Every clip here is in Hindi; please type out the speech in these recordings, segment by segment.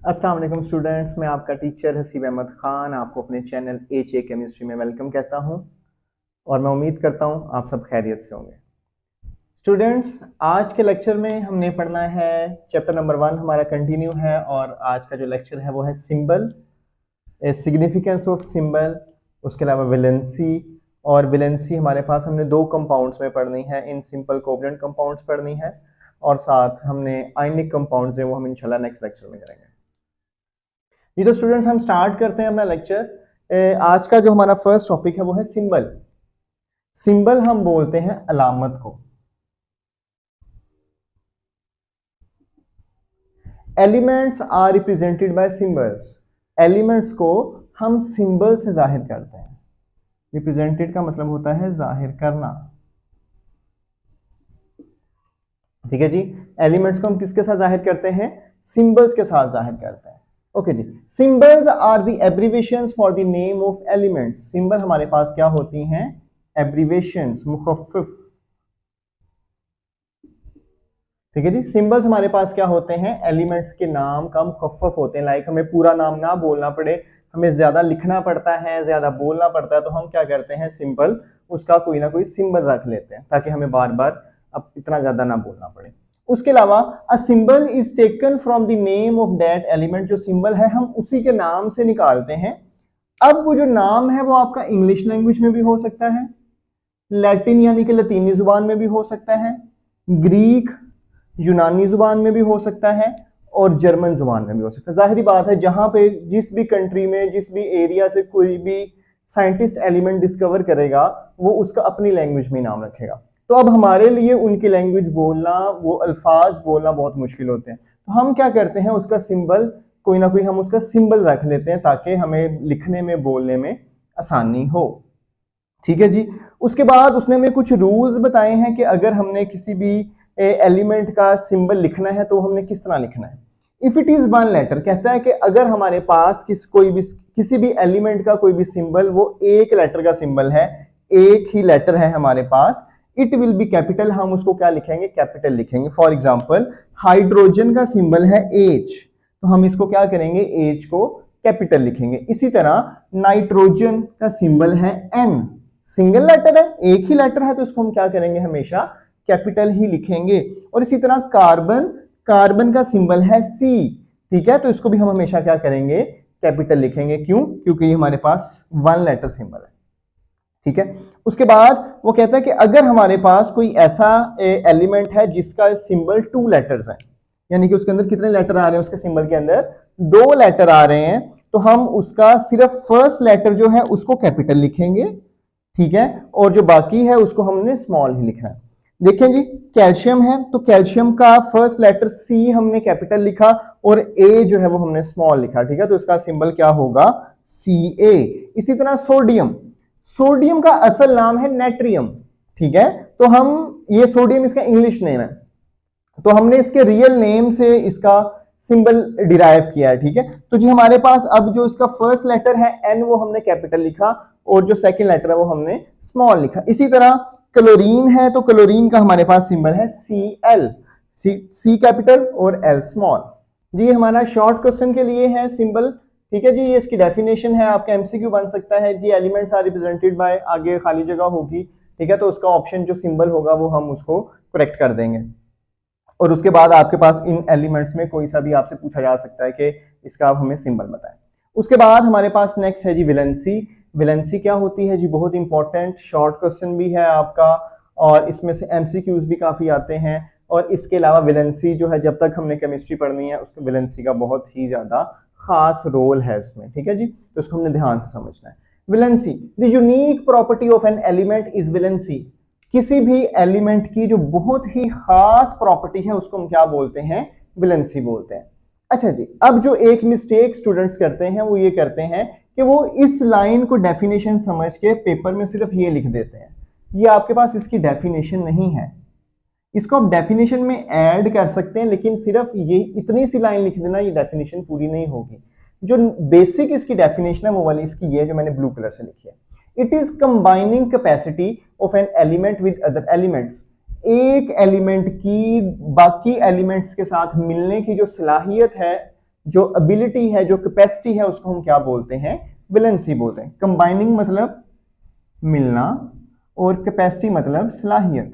अस्सलाम वालेकुम स्टूडेंट्स, मैं आपका टीचर हसीब अहमद ख़ान आपको अपने चैनल HA केमिस्ट्री में वेलकम कहता हूं और मैं उम्मीद करता हूं आप सब खैरियत से होंगे। स्टूडेंट्स, आज के लेक्चर में हमने पढ़ना है चैप्टर नंबर 1 हमारा कंटिन्यू है और आज का जो लेक्चर है वो है सिंबल, सिग्निफिकेंस ऑफ सिंबल, उसके अलावा वैलेंसी। और वैलेंसी हमारे पास हमने 2 कंपाउंड्स में पढ़नी है, इन सिंपल कोवलेंट कंपाउंड्स पढ़नी है और साथ हमने आयनिक कंपाउंड्स है वो हम इंशाल्लाह नेक्स्ट लेक्चर में करेंगे। ये तो स्टूडेंट्स हम स्टार्ट करते हैं अपना लेक्चर। आज का जो हमारा फर्स्ट टॉपिक है वो है सिंबल। सिंबल हम बोलते हैं अलामत को। Elements are represented by symbols. Elements को हम सिंबल से जाहिर करते हैं। रिप्रेजेंटेड का मतलब होता है जाहिर करना, ठीक है जी। एलिमेंट्स को हम किसके साथ जाहिर करते हैं? सिंबल्स के साथ जाहिर करते हैं। ओके जी। Symbols are the abbreviations for the name of elements. Symbol हमारे पास क्या होती हैं? एब्रिविएशंस, मुखफ़िफ, ठीक है जी। सिंबल्स हमारे पास क्या होते हैं? एलिमेंट्स के नाम का मुखफ़्फ़फ होते हैं। लाइक हमें पूरा नाम ना बोलना पड़े, हमें ज्यादा लिखना पड़ता है, ज्यादा बोलना पड़ता है, तो हम क्या करते हैं? सिंबल, उसका कोई ना कोई सिंबल रख लेते हैं ताकि हमें बार बार अब इतना ज्यादा ना बोलना पड़े। उसके अलावा a symbol is taken from the name of that element. जो सिंबल है हम उसी के नाम से निकालते हैं। अब वो जो नाम है वो आपका इंग्लिश लैंग्वेज में भी हो सकता है, लैटिन यानी कि लतीनी जुबान में भी हो सकता है, ग्रीक यूनानी जुबान में भी हो सकता है और जर्मन जुबान में भी हो सकता है। जाहिर बात है जहां पे जिस भी कंट्री में जिस भी एरिया से कोई भी साइंटिस्ट एलिमेंट डिस्कवर करेगा वो उसका अपनी लैंग्वेज में नाम रखेगा। तो अब हमारे लिए उनकी लैंग्वेज बोलना, वो अल्फाज बोलना बहुत मुश्किल होते हैं, तो हम क्या करते हैं? उसका सिंबल कोई ना कोई हम उसका सिंबल रख लेते हैं ताकि हमें लिखने में बोलने में आसानी हो, ठीक है जी। उसके बाद उसने हमें कुछ रूल्स बताए हैं कि अगर हमने किसी भी एलिमेंट का सिंबल लिखना है तो हमने किस तरह लिखना है। If it is one letter, कहता है कि अगर हमारे पास किसी भी एलिमेंट का कोई भी सिंबल वो एक लेटर का सिंबल है, एक ही लेटर है हमारे पास, इट विल बी कैपिटल। हम उसको क्या लिखेंगे? कैपिटल लिखेंगे। फॉर एग्जाम्पल हाइड्रोजन का सिंबल है H, तो हम इसको क्या करेंगे? H को कैपिटल लिखेंगे। इसी तरह नाइट्रोजन का सिंबल है N, सिंगल लेटर है, एक ही लेटर है, तो इसको हम क्या करेंगे? हमेशा कैपिटल ही लिखेंगे। और इसी तरह कार्बन का सिंबल है C, ठीक है, तो इसको भी हम हमेशा क्या करेंगे? कैपिटल लिखेंगे। क्यों? क्योंकि ये हमारे पास वन लेटर सिंबल है, ठीक है। उसके बाद वो कहता है कि अगर हमारे पास कोई ऐसा एलिमेंट है जिसका सिंबल 2 लेटर्स हैं, यानी कि उसके अंदर कितने लेटर आ रहे हैं? उसके सिंबल के अंदर 2 लेटर आ रहे हैं, तो हम उसका सिर्फ फर्स्ट लेटर जो है उसको कैपिटल लिखेंगे, ठीक है, और जो बाकी है उसको हमने स्मॉल ही लिखना है। देखें जी, कैल्शियम है तो कैल्शियम का फर्स्ट लेटर C हमने कैपिटल लिखा और A जो है वो हमने स्मॉल लिखा, ठीक है, तो इसका सिंबल क्या होगा? Ca। इसी तरह सोडियम का असल नाम है नेट्रियम, ठीक है, तो हम ये सोडियम इसका इंग्लिश नेम है, तो हमने इसके रियल नेम से इसका सिंबल डिराइव किया है, ठीक है। तो जी हमारे पास अब जो इसका फर्स्ट लेटर है N वो हमने कैपिटल लिखा और जो सेकंड लेटर है वो हमने स्मॉल लिखा। इसी तरह क्लोरीन है तो क्लोरीन का हमारे पास सिंबल है Cl, C कैपिटल और L स्मॉल। जी हमारा शॉर्ट क्वेश्चन के लिए है सिंबल, ठीक है जी। ये इसकी डेफिनेशन है, आपका एमसीक्यू बन सकता है जी। एलिमेंट्स आर रिप्रेजेंटेड बाय, आगे खाली जगह होगी, ठीक है, तो उसका ऑप्शन जो सिंबल होगा वो हम उसको करेक्ट कर देंगे। और उसके बाद आपके पास इन एलिमेंट्स में कोई सा भी आपसे पूछा जा सकता है कि इसका आप हमें सिंबल बताएं। उसके बाद हमारे पास नेक्स्ट है जी वैलेंसी। वैलेंसी क्या होती है जी? बहुत इंपॉर्टेंट शॉर्ट क्वेश्चन भी है आपका और इसमें से एमसीक्यूज भी काफी आते हैं। और इसके अलावा वैलेंसी जो है, जब तक हमने केमिस्ट्री पढ़नी है उसके वैलेंसी का बहुत ही ज्यादा खास रोल है उसमें, ठीक है जी, तो उसको हमने ध्यान से समझना है। Valency, the unique property of an element is valency. किसी भी एलिमेंट की जो बहुत ही खास प्रॉपर्टी है उसको हम क्या बोलते हैं? वैलेंसी बोलते हैं। अच्छा जी, अब जो एक मिस्टेक स्टूडेंट्स करते हैं वो ये करते हैं कि वो इस लाइन को डेफिनेशन समझ के पेपर में सिर्फ ये लिख देते हैं। ये आपके पास इसकी डेफिनेशन नहीं है, इसको आप डेफिनेशन में ऐड कर सकते हैं, लेकिन सिर्फ ये इतनी सी लाइन लिख देना ये डेफिनेशन पूरी नहीं होगी। जो बेसिक इसकी डेफिनेशन है वो वाली इसकी ये जो मैंने ब्लू कलर से लिखी है। It is combining capacity of an element with other elements. एक एलिमेंट की बाकी एलिमेंट्स के साथ मिलने की जो सलाहियत है जो एबिलिटी है, जो कैपेसिटी है, उसको हम क्या बोलते हैं? वैलेंसी बोलते हैं। कंबाइनिंग मतलब मिलना और कैपेसिटी मतलब सलाहियत।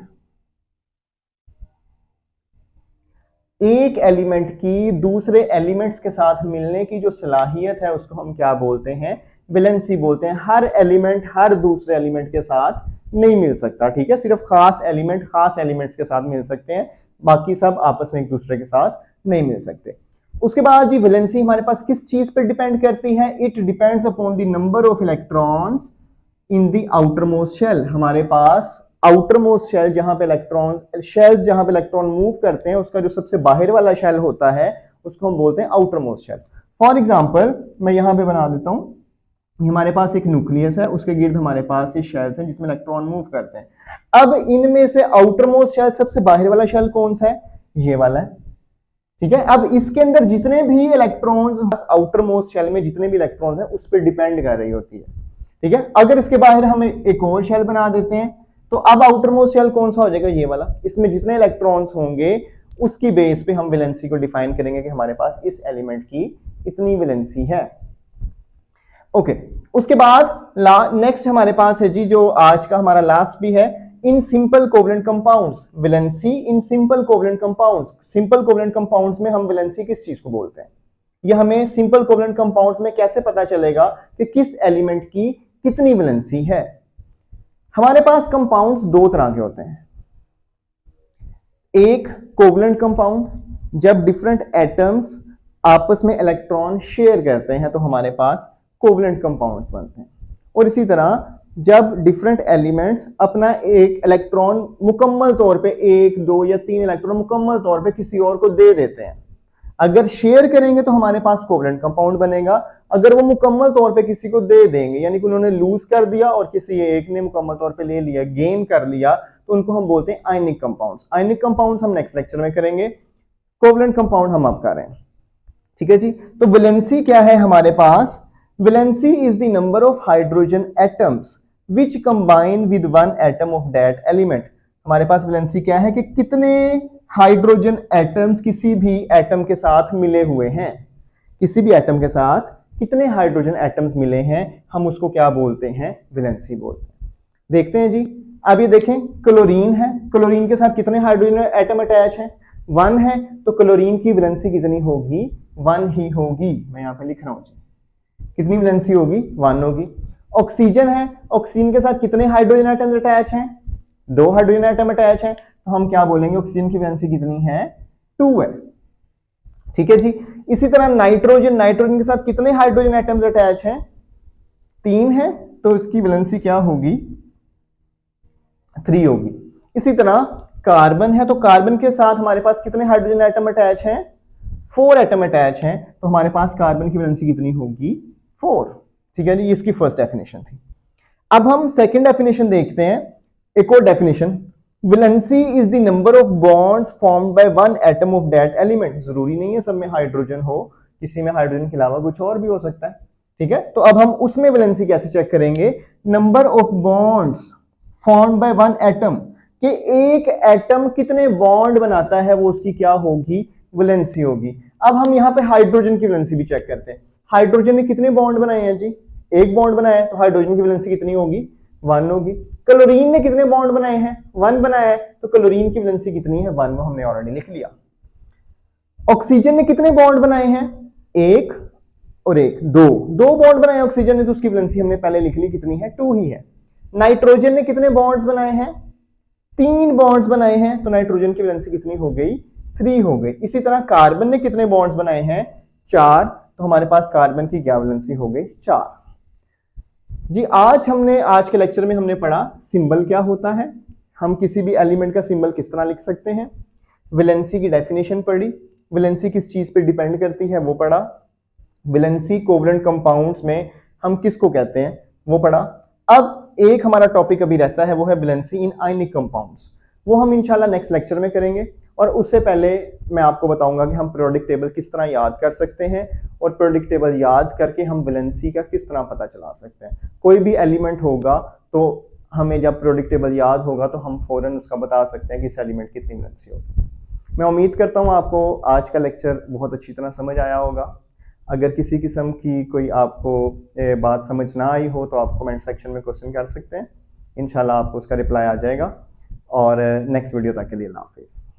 एक एलिमेंट की दूसरे एलिमेंट्स के साथ मिलने की जो सलाहियत है उसको हम क्या बोलते हैं? वैलेंसी बोलते हैं। हर एलिमेंट हर दूसरे एलिमेंट के साथ नहीं मिल सकता, ठीक है? सिर्फ खास एलिमेंट्स के साथ मिल सकते हैं, बाकी सब आपस में एक दूसरे के साथ नहीं मिल सकते। उसके बाद जी वैलेंसी हमारे पास किस चीज पर डिपेंड करती है? It depends upon the number of electrons in the outer most shell. हमारे पास आउटर मोस्ट शेल जहां पे इलेक्ट्रॉन मूव करते हैं, उसका जो सबसे बाहर वाला शेल होता है उसको हम बोलते हैं outer most shell. For example मैं यहां पे बना देता हूं, हमारे पास एक न्यूक्लियस है, उसके गिर्द हमारे पास ये शेल्स हैं जिसमें इलेक्ट्रॉन मूव करते हैं। अब इनमें से आउटर मोस्ट शेल, सबसे बाहर वाला शेल कौन सा है? ये वाला है, ठीक है? अब इसके अंदर जितने भी इलेक्ट्रॉन्स, आउटर मोस्ट शेल में जितने भी इलेक्ट्रॉन्स हैं उस पर डिपेंड कर रही होती है, ठीक है? अगर इसके बाहर हम एक और शेल बना देते हैं तो अब आउटर मोस्ट शेल कौन सा हो जाएगा? ये वाला। इसमें जितने इलेक्ट्रॉन्स होंगे उसकी बेस पे हम वैलेंसी को डिफाइन करेंगे कि हमारे पास इस एलिमेंट की इतनी वैलेंसी है। ओके, उसके बाद नेक्स्ट हमारे पास है जी, जो आज का हमारा लास्ट भी है, in simple covalent compounds. Valency in simple covalent compounds. Simple covalent compounds में हम वैलेंसी किस चीज को बोलते हैं? यह हमें सिंपल कोवलेंट कंपाउंड्स में कैसे पता चलेगा कि किस एलिमेंट की कितनी वैलेंसी है? हमारे पास कंपाउंड्स दो तरह के होते हैं। एक कोवलेंट कंपाउंड, जब डिफरेंट एटम्स आपस में इलेक्ट्रॉन शेयर करते हैं तो हमारे पास कोवलेंट कंपाउंड्स बनते हैं। और इसी तरह जब डिफरेंट एलिमेंट्स अपना एक इलेक्ट्रॉन मुकम्मल तौर पे, एक, दो या तीन इलेक्ट्रॉन मुकम्मल तौर पे किसी और को दे देते हैं, अगर शेयर करेंगे तो हमारे पास कोवलेंट कंपाउंड बनेगा। अगर वो मुकम्मल तौर पे किसी को दे देंगे, यानी कि उन्होंने लूज कर दिया और किसी एक ने मुकम्मल तौर पे ले लिया, गेन कर लिया, तो उनको हम बोलते हैं आयनिक कंपाउंड्स। आयनिक कंपाउंड्स हम नेक्स्ट लेक्चर में करेंगे, कोवलेंट कंपाउंड हम अब कर रहे हैं, ठीक है जी? तो वैलेंसी क्या है हमारे पास? Valency is the number of hydrogen atoms which combine with one atom of that element. हमारे पास वैलेंसी क्या है कि कितने हाइड्रोजन एटम्स किसी भी एटम के साथ मिले हुए हैं, किसी भी एटम के साथ कितने हाइड्रोजन एटम्स मिले हैं, हम उसको क्या बोलते हैं? वैलेंसी बोलते हैं। देखते हैं जी, अब ये देखें, क्लोरीन है, क्लोरीन के साथ कितने हाइड्रोजन एटम अटैच हैं? 1 है, तो क्लोरीन की वैलेंसी कितनी होगी? 1 ही होगी। मैं यहां पे लिख रहा हूं जी, कितनी वैलेंसी होगी? 1 होगी। ऑक्सीजन है, ऑक्सीजन के साथ कितने हाइड्रोजन एटम्स अटैच हैं? 2 हाइड्रोजन एटम अटैच हैं, तो हम क्या बोलेंगे? ऑक्सीजन की वैलेंसी कितनी है? 2 है, ठीक है जी? इसी तरह नाइट्रोजन, नाइट्रोजन के साथ कितने हाइड्रोजन एटम्स अटैच हैं? 3 है, तो इसकी वैलेंसी क्या होगी? 3 होगी। इसी तरह कार्बन है, तो कार्बन के साथ हमारे पास कितने हाइड्रोजन एटम अटैच हैं? 4 एटम अटैच हैं, तो हमारे पास कार्बन की वैलेंसी कितनी होगी? 4, ठीक है जी? इसकी फर्स्ट डेफिनेशन थी। अब हम सेकंड डेफिनेशन देखते हैं, एक और definition, valency is the number of bonds formed by one atom of that element. जरूरी नहीं है सब में हाइड्रोजन हो, किसी में हाइड्रोजन के अलावा कुछ और भी हो सकता है, ठीक है? तो अब हम उसमें वैलेंसी कैसे चेक करेंगे? Number of bonds formed by one atom, कि एक एटम कितने बॉन्ड बनाता है, वो उसकी क्या होगी? वैलेंसी होगी। अब हम यहाँ पे हाइड्रोजन की वैलेंसी भी चेक करते हैं। हाइड्रोजन ने कितने बॉन्ड बनाए हैं जी? 1 बॉन्ड बनाया है, तो हाइड्रोजन की वैलेंसी कितनी होगी? 1 होगी। क्लोरीन ने कितने बॉन्ड बनाए हैं? 1 बनाया है, तो क्लोरीन की वैलेंसी कितनी है? 1, वो हमने ऑलरेडी लिख लिया। ऑक्सीजन ने कितने बॉन्ड बनाए हैं? 1 और 1, 2 बॉन्ड बनाए ऑक्सीजन ने, तो उसकी वैलेंसी हमने पहले लिख ली, कितनी है? 2 ही है। नाइट्रोजन ने कितने बॉन्ड्स बनाए हैं? 3 बॉन्ड्स बनाए हैं, तो नाइट्रोजन की वैलेंसी कितनी हो गई? 3 हो गई। इसी तरह कार्बन ने कितने बॉन्ड्स बनाए हैं? 4, तो हमारे पास कार्बन की क्या वैलेंसी हो गई? 4 जी। आज के लेक्चर में हमने पढ़ा सिंबल क्या होता है, हम किसी भी एलिमेंट का सिंबल किस तरह लिख सकते हैं, वैलेंसी की डेफिनेशन पढ़ी, वैलेंसी किस चीज पे डिपेंड करती है वो पढ़ा, वैलेंसी कोवलेंट कंपाउंड्स में हम किसको कहते हैं वो पढ़ा। अब एक हमारा टॉपिक अभी रहता है, वो है वैलेंसी इन आयनिक कंपाउंड्स, वो हम इंशाल्लाह नेक्स्ट लेक्चर में करेंगे। और उससे पहले मैं आपको बताऊंगा कि हम पीरियोडिक टेबल किस तरह याद कर सकते हैं, और पीरियोडिक टेबल याद करके हम वैलेंसी का किस तरह पता चला सकते हैं। कोई भी एलिमेंट होगा तो हमें जब पीरियोडिक टेबल याद होगा तो हम फौरन उसका बता सकते हैं कि इस एलिमेंट की कितनी वैलेंसी होगी। मैं उम्मीद करता हूँ आपको आज का लेक्चर बहुत अच्छी तरह समझ आया होगा। अगर किसी किस्म की कोई आपको बात समझ ना आई हो तो आप कमेंट सेक्शन में क्वेश्चन कर सकते हैं, इंशाल्लाह आपको उसका रिप्लाई आ जाएगा। और नेक्स्ट वीडियो तक के लिए अल्लाह हाफिज़।